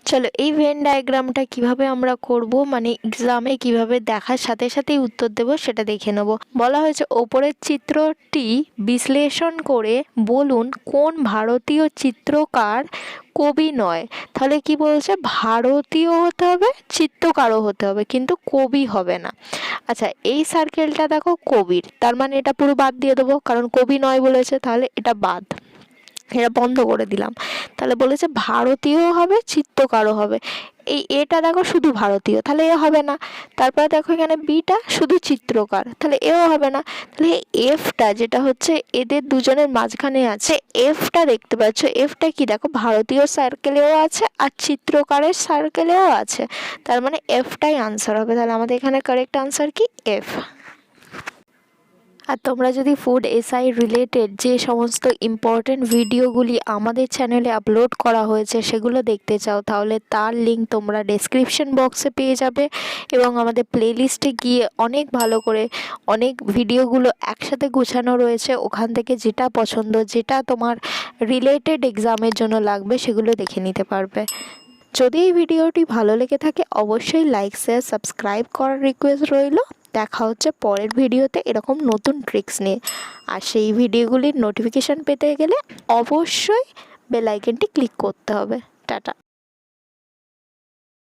চলো এই ভেন ডায়াগ্রামটা কিভাবে আমরা করব, মানে এক্সামে কিভাবে দেখার সাথে সাথেই উত্তর দেব সেটা দেখে নেব। বলা হয়েছে ওপরের চিত্রটি বিশ্লেষণ করে বলুন কোন ভারতীয় চিত্রকার কবি নয়। তাহলে কি বলছে, ভারতীয় হতে হবে, চিত্রকারও হতে হবে, কিন্তু কবি হবে না। আচ্ছা, এই সার্কেলটা দেখো কবির, তার মানে এটা পুরো বাদ দিয়ে দেবো, কারণ কবি নয় বলেছে, তাহলে এটা বাদ, এটা বন্ধ করে দিলাম। তাহলে বলেছে ভারতীয় হবে, চিত্রকারও হবে। এই এটা দেখো শুধু ভারতীয়, তাহলে এ হবে না। তারপরে দেখো এখানে বিটা শুধু চিত্রকার, তাহলে এও হবে না। তাহলে এফটা যেটা হচ্ছে এদের দুজনের মাঝখানে আছে, এফটা দেখতে পাচ্ছ, এফটা কি দেখো ভারতীয় সার্কেলেও আছে আর চিত্রকারের সার্কেলেও আছে, তার মানে এফটাই আনসার হবে। তাহলে আমাদের এখানে কারেক্ট আনসার কি, এফ। আর তোমরা যদি ফুড এসআই রিলেটেড যে সমস্ত ইম্পর্টেন্ট ভিডিওগুলি আমাদের চ্যানেলে আপলোড করা হয়েছে সেগুলো দেখতে চাও, তাহলে তার লিঙ্ক তোমরা ডেসক্রিপশন বক্সে পেয়ে যাবে, এবং আমাদের প্লেলিস্টে গিয়ে অনেক ভালো করে অনেক ভিডিওগুলো একসাথে গুছানো রয়েছে, ওখান থেকে যেটা পছন্দ, যেটা তোমার রিলেটেড এক্সামের জন্য লাগবে সেগুলো দেখে নিতে পারবে। যদি এই ভিডিওটি ভালো লেগে থাকে অবশ্যই লাইক, শেয়ার, সাবস্ক্রাইব করার রিকোয়েস্ট রইল। দেখা হচ্ছে পরের ভিডিওতে এরকম নতুন ট্রিক্স নিয়ে। আর সেই ভিডিওগুলির নোটিফিকেশান পেতে গেলে অবশ্যই বেল আইকনটি ক্লিক করতে হবে। টাটা।